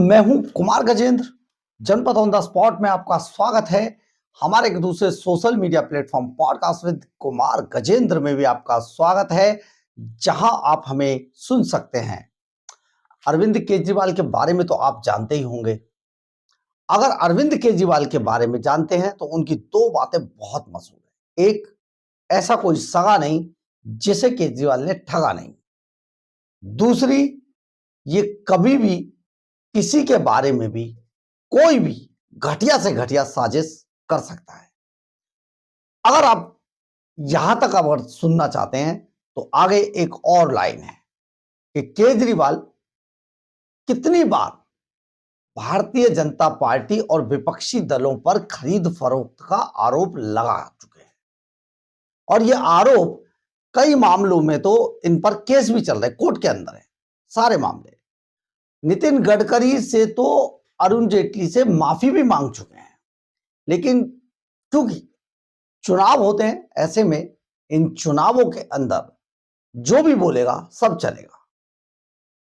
मैं हूं कुमार गजेंद्र। जनपद ऑन द स्पॉट में आपका स्वागत है। हमारे एक दूसरे social media platform podcast with Kumar Gajendra में भी आपका स्वागत है, जहां आप हमें सुन सकते हैं। अरविंद केजरीवाल के बारे में तो आप जानते ही होंगे। अगर अरविंद केजरीवाल के बारे में जानते हैं तो उनकी दो बातें बहुत मशहूर है। एक, ऐसा कोई सगा नहीं जिसे केजरीवाल ने ठगा नहीं। दूसरी, ये कभी भी किसी के बारे में भी कोई भी घटिया से घटिया साजिश कर सकता है। अगर आप यहां तक अगर सुनना चाहते हैं तो आगे एक और लाइन है कि केजरीवाल कितनी बार भारतीय जनता पार्टी और विपक्षी दलों पर खरीद फरोख्त का आरोप लगा चुके हैं, और ये आरोप कई मामलों में तो इन पर केस भी चल रहे, कोर्ट के अंदर है सारे मामले। नितिन गडकरी से तो अरुण जेटली से माफी भी मांग चुके हैं, लेकिन क्योंकि चुनाव होते हैं, ऐसे में इन चुनावों के अंदर जो भी बोलेगा सब चलेगा।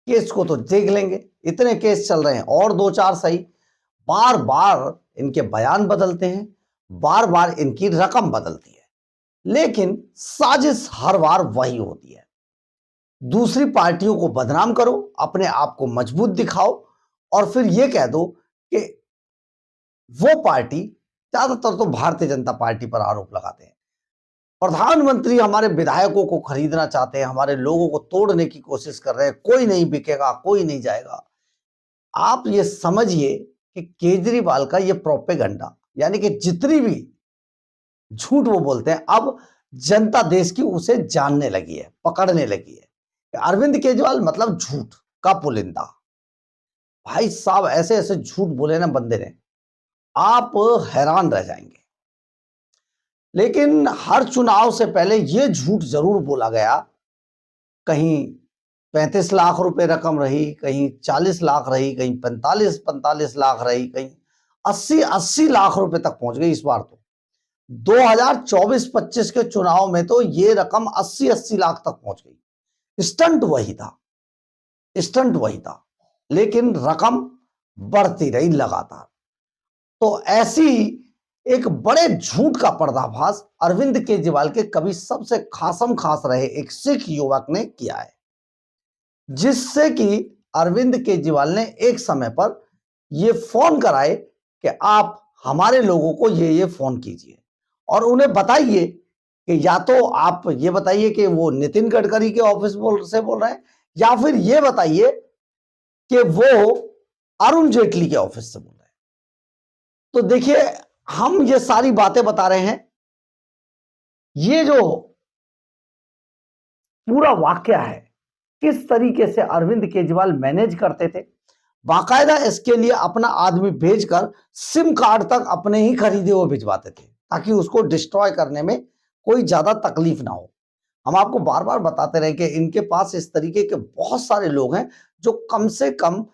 केस को तो देख लेंगे, इतने केस चल रहे हैं और दो चार सही। बार बार इनके बयान बदलते हैं, बार बार इनकी रकम बदलती है, लेकिन साजिश हर बार वही होती है। दूसरी पार्टियों को बदनाम करो, अपने आप को मजबूत दिखाओ और फिर यह कह दो कि वो पार्टी, ज्यादातर तो भारतीय जनता पार्टी पर आरोप लगाते हैं, प्रधानमंत्री हमारे विधायकों को खरीदना चाहते हैं, हमारे लोगों को तोड़ने की कोशिश कर रहे हैं, कोई नहीं बिकेगा, कोई नहीं जाएगा। आप ये समझिए कि केजरीवाल का ये प्रोपेगेंडा, यानी कि जितनी भी झूठ वो बोलते हैं, अब जनता देश की उसे जानने लगी है, पकड़ने लगी है। अरविंद केजरीवाल मतलब झूठ का पुलिंदा। भाई साहब, ऐसे ऐसे झूठ बोले ना बंदे ने, आप हैरान रह जाएंगे। लेकिन हर चुनाव से पहले यह झूठ जरूर बोला गया, कहीं 35 लाख रुपए रकम रही, कहीं 40 लाख रही, कहीं 45 लाख रही, कहीं 80 लाख रुपए तक पहुंच गई। इस बार तो 2024-25 के चुनाव में तो यह रकम 80 लाख तक पहुंच गई। स्टंट वही था, स्टंट वही था, लेकिन रकम बढ़ती रही लगातार। तो ऐसी एक बड़े झूठ का पर्दाफाश अरविंद केजरीवाल के कभी सबसे खासम खास रहे एक सिख युवक ने किया है, जिससे कि अरविंद केजरीवाल ने एक समय पर यह फोन कराए कि आप हमारे लोगों को ये फोन कीजिए और उन्हें बताइए कि या तो आप ये बताइए कि वो नितिन गडकरी के ऑफिस से बोल रहे हैं, या फिर ये बताइए कि वो अरुण जेटली के ऑफिस से बोल रहे हैं। तो देखिए, हम ये सारी बातें बता रहे हैं। ये जो पूरा वाकया है, किस तरीके से अरविंद केजरीवाल मैनेज करते थे, बाकायदा इसके लिए अपना आदमी भेजकर सिम कार्ड तक अपने ही खरीदे हुए भिजवाते थे, ताकि उसको डिस्ट्रॉय करने में कोई ज्यादा तकलीफ ना हो। हम आपको बार बार बताते रहे कि इनके पास इस तरीके के बहुत सारे लोग हैं जो कम से कम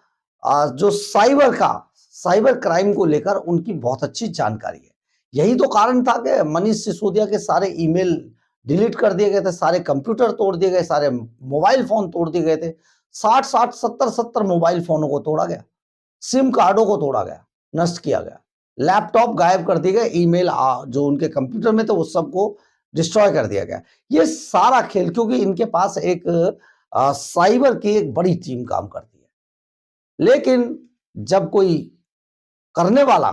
जो साइबर क्राइम को लेकर उनकी बहुत अच्छी जानकारी है। यही तो कारण था कि मनीष सिसोदिया के सारे ईमेल डिलीट कर दिए गए थे, सारे कंप्यूटर तोड़ दिए गए, सारे मोबाइल फोन तोड़ दिए गए थे। 60 70 मोबाइल फोनों को तोड़ा गया, सिम कार्डों को तोड़ा गया, नष्ट किया गया, लैपटॉप गायब कर दिए गए, ईमेल जो उनके कंप्यूटर में थे वो सबको डिस्ट्रॉय कर दिया गया। ये सारा खेल, क्योंकि इनके पास एक साइबर की एक बड़ी टीम काम करती है। लेकिन जब कोई करने वाला,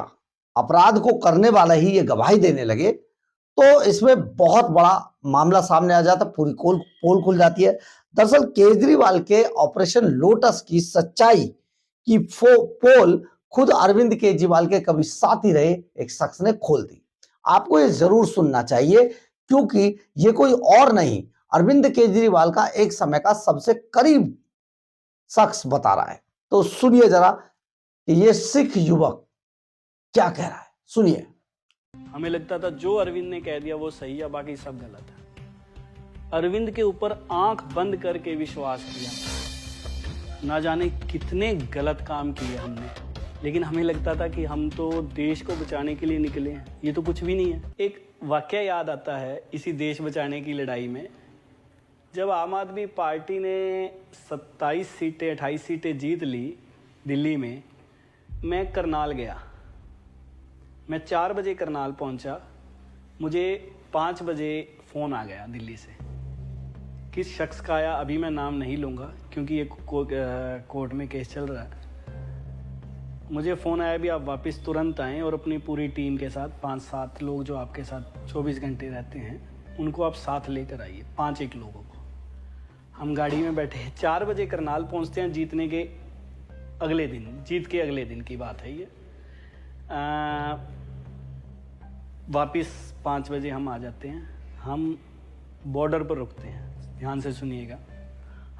अपराध को करने वाला ही ये गवाही देने लगे, तो इसमें बहुत बड़ा मामला सामने आ जाता, पूरी पोल खुल जाती है। दरअसल केजरीवाल के ऑपरेशन लोटस की सच्चाई की पोल खुद अरविंद केजरीवाल के कभी साथी रहे एक शख्स ने खोल दी। आपको ये जरूर सुनना चाहिए, क्योंकि ये कोई और नहीं, अरविंद केजरीवाल का एक समय का सबसे करीब शख्स बता रहा है। तो सुनिए जरा कि ये सिख युवक क्या कह रहा है, सुनिए। हमें लगता था जो अरविंद ने कह दिया वो सही है, बाकी सब गलत है। अरविंद के ऊपर आंख बंद करके विश्वास किया, ना जाने कितने गलत काम किए हमने, लेकिन हमें लगता था कि हम तो देश को बचाने के लिए निकले हैं, ये तो कुछ भी नहीं है। एक वाकया याद आता है इसी देश बचाने की लड़ाई में, जब आम आदमी पार्टी ने 27 सीटें 28 सीटें जीत ली दिल्ली में, मैं करनाल गया, मैं 4 बजे करनाल पहुंचा, मुझे 5 बजे फ़ोन आ गया दिल्ली से। किस शख्स का आया अभी मैं नाम नहीं लूँगा क्योंकि ये कोर्ट में केस चल रहा है। मुझे फ़ोन आया भी आप वापस तुरंत आएँ और अपनी पूरी टीम के साथ 5-7 लोग जो आपके साथ 24 घंटे रहते हैं उनको आप साथ लेकर आइए, 5-1 लोगों को। हम गाड़ी में बैठे 4 बजे करनाल पहुंचते हैं, जीत के अगले दिन की बात है ये। वापस 5 बजे हम आ जाते हैं, हम बॉर्डर पर रुकते हैं, ध्यान से सुनिएगा।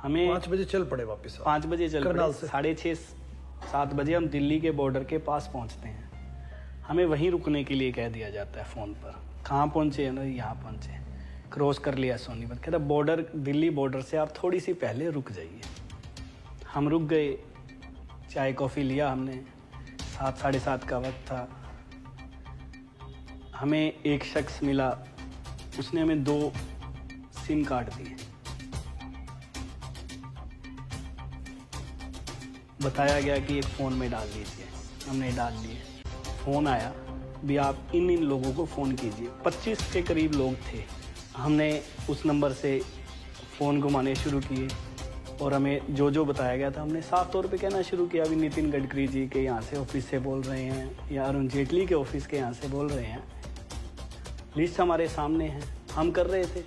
हमें 5 बजे चल पड़े वापस। 5 बजे चल पड़े, 6:30-7 बजे हम दिल्ली के बॉर्डर के पास पहुंचते हैं। हमें वहीं रुकने के लिए कह दिया जाता है फ़ोन पर। कहाँ पहुँचे? ना यहाँ पहुँचे, क्रॉस कर लिया सोनीपत। कहता बॉर्डर, दिल्ली बॉर्डर से आप थोड़ी सी पहले रुक जाइए। हम रुक गए, चाय कॉफ़ी लिया हमने, 7-7:30 का वक्त था। हमें एक शख्स मिला, उसने हमें 2 सिम कार्ड दिए। बताया गया कि एक फ़ोन में डाल दीजिए, हमने डाल लिए। फ़ोन आया भी आप इन लोगों को फ़ोन कीजिए। 25 के करीब लोग थे। हमने उस नंबर से फ़ोन घुमाने शुरू किए और हमें जो बताया गया था हमने साफ तौर पे कहना शुरू किया। अभी नितिन गडकरी जी के यहाँ से ऑफिस से बोल रहे हैं या अरुण जेटली के ऑफिस के यहाँ से बोल रहे हैं। लिस्ट हमारे सामने है, हम कर रहे थे।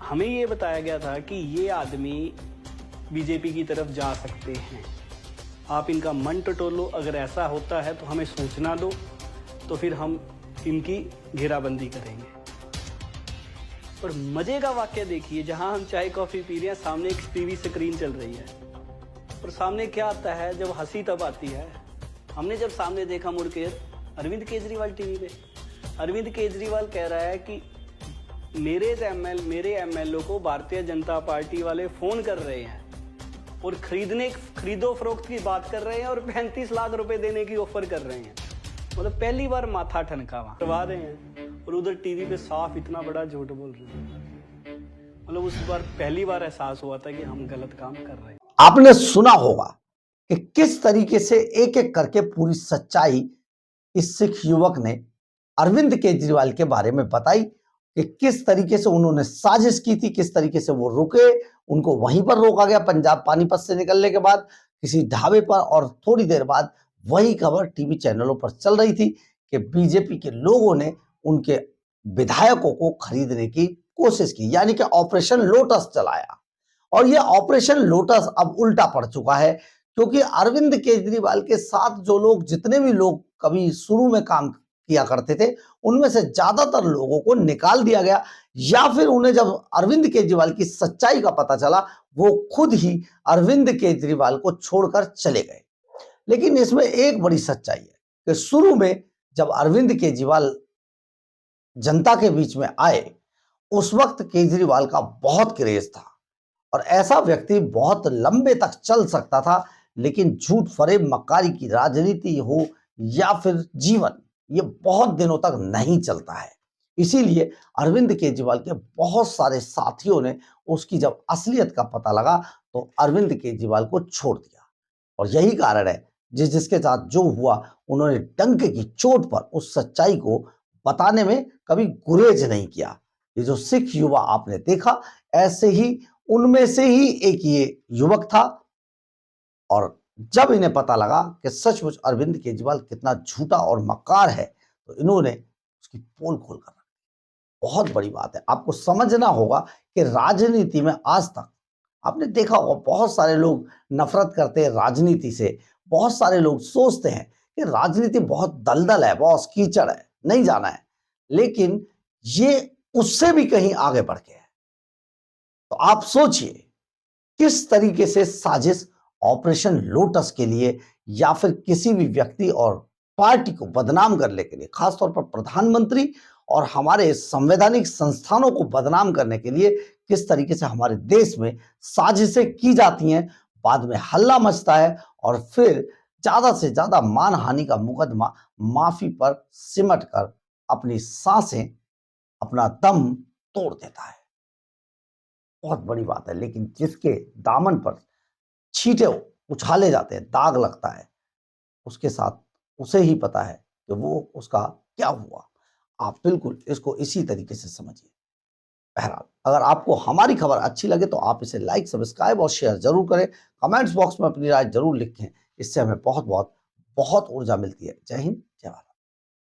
हमें ये बताया गया था कि ये आदमी बीजेपी की तरफ जा सकते हैं, आप इनका मन टटोलो, अगर ऐसा होता है तो हमें सूचना दो, तो फिर हम इनकी घेराबंदी करेंगे। और मजे का वाक्य देखिए, जहां हम चाय कॉफी पी रहे हैं सामने एक टीवी स्क्रीन चल रही है और सामने क्या आता है, जब हंसी तब आती है। हमने जब सामने देखा मुड़ के, अरविंद केजरीवाल टीवी पे, अरविंद केजरीवाल कह रहा है कि मेरे एमएलए को भारतीय जनता पार्टी वाले फोन कर रहे हैं और खरीदो फरोख्त की बात कर रहे हैं और 35 लाख रुपए देने की ऑफर कर रहे हैं। मतलब पहली बार माथा ठनका वहां करवा रहे हैं और उधर टीवी पे साफ इतना बड़ा झूठ बोल रहे हैं। मतलब उस बार पहली बार एहसास हुआ था कि हम गलत काम कर रहे हैं। आपने सुना होगा कि किस तरीके से एक एक करके पूरी सच्चाई इस सिख युवक ने अरविंद केजरीवाल के बारे में बताई कि किस तरीके से उन्होंने साजिश की थी, किस तरीके से वो रुके, उनको वहीं पर रोका गया पंजाब पानीपत से निकलने के बाद किसी ढाबे पर, और थोड़ी देर बाद वही खबर टीवी चैनलों पर चल रही थी कि बीजेपी के लोगों ने उनके विधायकों को खरीदने की कोशिश की, यानी कि ऑपरेशन लोटस चलाया। और यह ऑपरेशन लोटस अब उल्टा पड़ चुका है, क्योंकि अरविंद केजरीवाल के साथ जो लोग, जितने भी लोग कभी शुरू में काम किया करते थे, उनमें से ज्यादातर लोगों को निकाल दिया गया, या फिर उन्हें जब अरविंद केजरीवाल की सच्चाई का पता चला वो खुद ही अरविंद केजरीवाल को छोड़कर चले गए। लेकिन इसमें एक बड़ी सच्चाई है कि शुरू में जब अरविंद केजरीवाल जनता के बीच में आए, उस वक्त केजरीवाल का बहुत क्रेज था और ऐसा व्यक्ति बहुत लंबे तक चल सकता था। लेकिन झूठ फरेब मक्कारी की राजनीति हो या फिर जीवन, ये बहुत दिनों तक नहीं चलता है। इसीलिए अरविंद केजरीवाल के बहुत सारे साथियों ने उसकी जब असलियत का पता लगा तो अरविंद केजरीवाल को छोड़ दिया। और यही कारण है जिसके साथ जो हुआ, उन्होंने डंके की चोट पर उस सच्चाई को बताने में कभी गुरेज नहीं किया। ये जो सिख युवा आपने देखा, ऐसे ही उनमें से ही एक ये युवक था। और जब इन्हें पता लगा कि सचमुच अरविंद केजरीवाल कितना झूठा और मक्कार है, तो इन्होंने उसकी पोल खोल कर रखी। बहुत बड़ी बात है। आपको समझना होगा कि राजनीति में आज तक आपने देखा होगा, बहुत सारे लोग नफरत करते हैं राजनीति से। बहुत सारे लोग सोचते हैं कि राजनीति बहुत दलदल है, बहुत कीचड़ है, नहीं जाना है। लेकिन ये उससे भी कहीं आगे बढ़ के है। तो आप सोचिए किस तरीके से साजिश ऑपरेशन लोटस के लिए या फिर किसी भी व्यक्ति और पार्टी को बदनाम करने के लिए, खासतौर पर प्रधानमंत्री और हमारे संवैधानिक संस्थानों को बदनाम करने के लिए किस तरीके से हमारे देश में साजिशें की जाती हैं, बाद में हल्ला मचता है और फिर ज्यादा से ज्यादा मानहानि का मुकदमा माफी पर सिमट कर अपनी सांसें, अपना दम तोड़ देता है। बहुत बड़ी बात है। लेकिन जिसके दामन पर छींटे उछाले जाते हैं, दाग लगता है, उसके साथ उसे ही पता है कि वो उसका क्या हुआ। आप बिल्कुल इसको इसी तरीके से समझिए। बहरहाल, अगर आपको हमारी खबर अच्छी लगे तो आप इसे लाइक, सब्सक्राइब और शेयर जरूर करें। कमेंट्स बॉक्स में अपनी राय जरूर लिखें। इससे हमें बहुत बहुत बहुत ऊर्जा मिलती है। जय हिंद, जय भारत।